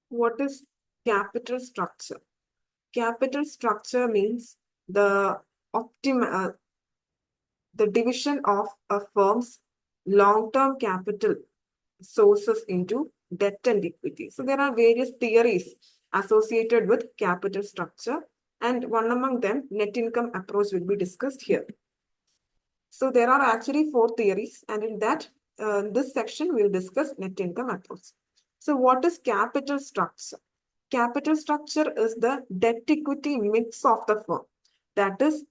What is capital structure? Capital structure means the the division of a firm's long-term capital sources into debt and equity. So there are various theories associated with capital structure, and one among them, net income approach, will be discussed here. So there are actually four theories, and in that this section we'll discuss net income approach. So what is capital structure? Capital structure is the debt equity mix of the firm. That is,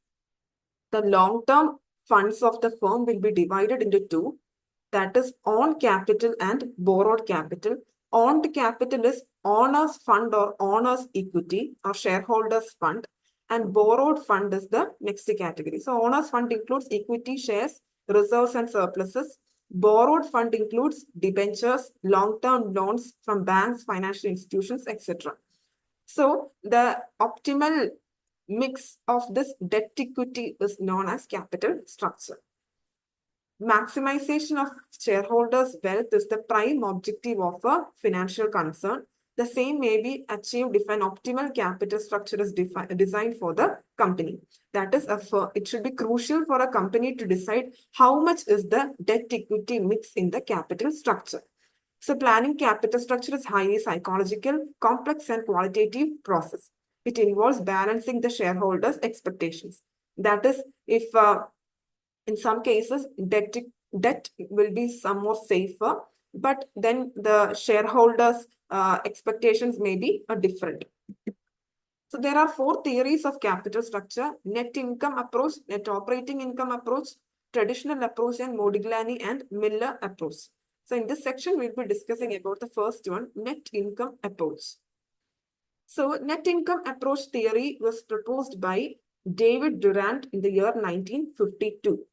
the long-term funds of the firm will be divided into two. That is own capital and borrowed capital. Owned capital is owner's fund or owner's equity or shareholders fund, and borrowed fund is the next category. So owner's fund includes equity shares, reserves and surpluses. Borrowed fund includes debentures, long-term loans from banks, financial institutions, etc. So the optimal mix of this debt equity is known as capital structure. Maximization of shareholders' wealth is the prime objective of a financial concern. The same may be achieved if an optimal capital structure is designed for the company. That is, it should be crucial for a company to decide how much is the debt equity mix in the capital structure. So planning capital structure is highly psychological, complex and qualitative process. It involves balancing the shareholders' expectations. That is, if in some cases, debt will be some more safer, but then the shareholders' expectations may be different. So there are four theories of capital structure: net income approach, net operating income approach, traditional approach, and Modigliani and Miller approach. So in this section, we'll be discussing about the first one, net income approach. So net income approach theory was proposed by David Durant in the year 1952.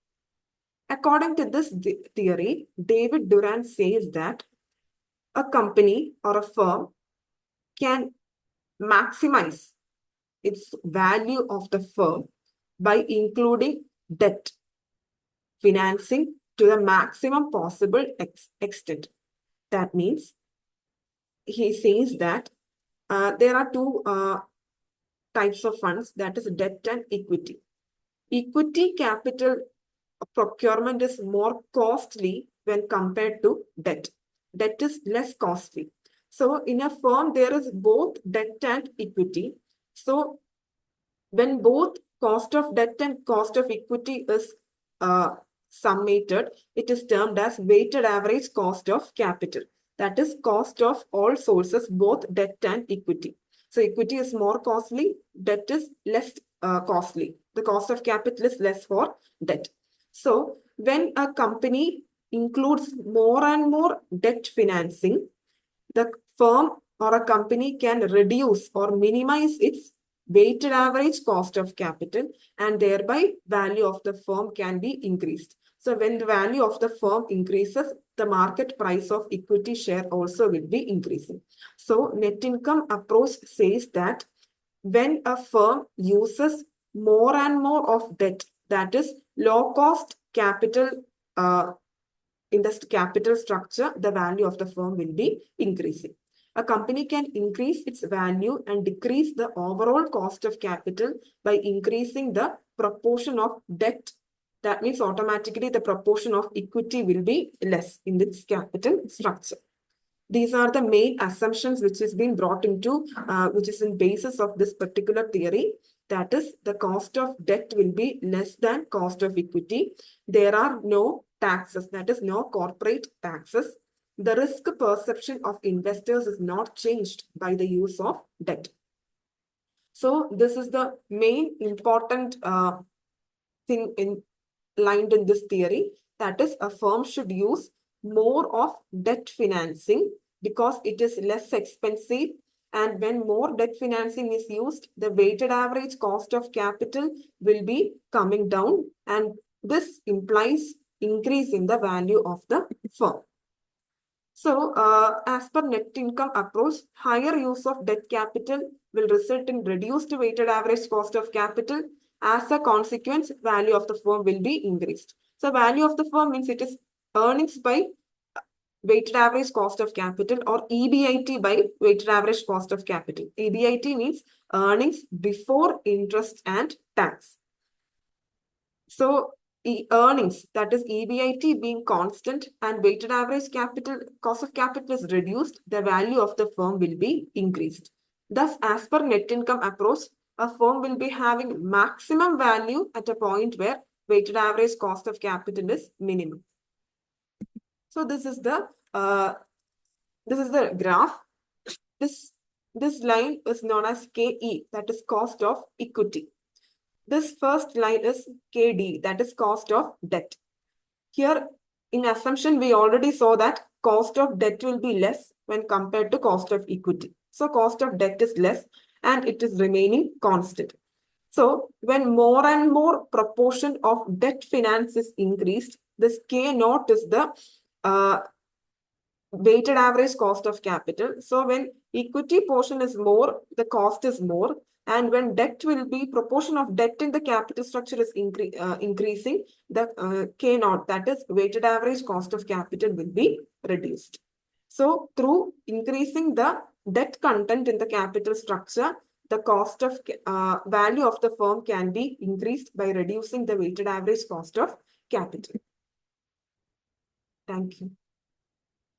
According to this theory, David Durant says that a company or a firm can maximize its value of the firm by including debt financing to the maximum possible extent. That means he says that there are two types of funds, that is debt and equity. Equity capital procurement is more costly when compared to debt. Debt is less costly. So in a firm, there is both debt and equity. So when both cost of debt and cost of equity is summated, it is termed as weighted average cost of capital. That is cost of all sources, both debt and equity. So equity is more costly, debt is less costly. The cost of capital is less for debt. So when a company includes more and more debt financing, the firm or a company can reduce or minimize its weighted average cost of capital, and thereby value of the firm can be increased. So when the value of the firm increases, the market price of equity share also will be increasing. So net income approach says that when a firm uses more and more of debt, that is low cost capital in the capital structure, the value of the firm will be increasing. A company can increase its value and decrease the overall cost of capital by increasing the proportion of debt. That means automatically the proportion of equity will be less in its capital structure. These are the main assumptions which is being brought into, which is in basis of this particular theory. That is, the cost of debt will be less than cost of equity. There are no taxes, that is no corporate taxes. The risk perception of investors is not changed by the use of debt. So this is the main important thing lined in this theory. That is, a firm should use more of debt financing because it is less expensive. And when more debt financing is used, the weighted average cost of capital will be coming down. And this implies increase in the value of the firm. So, as per net income approach, higher use of debt capital will result in reduced weighted average cost of capital. As a consequence, value of the firm will be increased. So, value of the firm means it is earnings by weighted average cost of capital, or EBIT by weighted average cost of capital. EBIT means earnings before interest and tax. So earnings, that is EBIT being constant and weighted average capital cost of capital is reduced, the value of the firm will be increased. Thus, as per net income approach, a firm will be having maximum value at a point where weighted average cost of capital is minimum. So this is the graph. This line is known as KE, that is cost of equity. This first line is KD, that is cost of debt. Here, in assumption, we already saw that cost of debt will be less when compared to cost of equity. So cost of debt is less and it is remaining constant. So when more and more proportion of debt finance is increased, this K naught is the weighted average cost of capital. So when equity portion is more, the cost is more. And when debt will be, proportion of debt in the capital structure is increasing, the K naught, that is weighted average cost of capital, will be reduced. So through increasing the debt content in the capital structure, the cost of value of the firm can be increased by reducing the weighted average cost of capital. Thank you.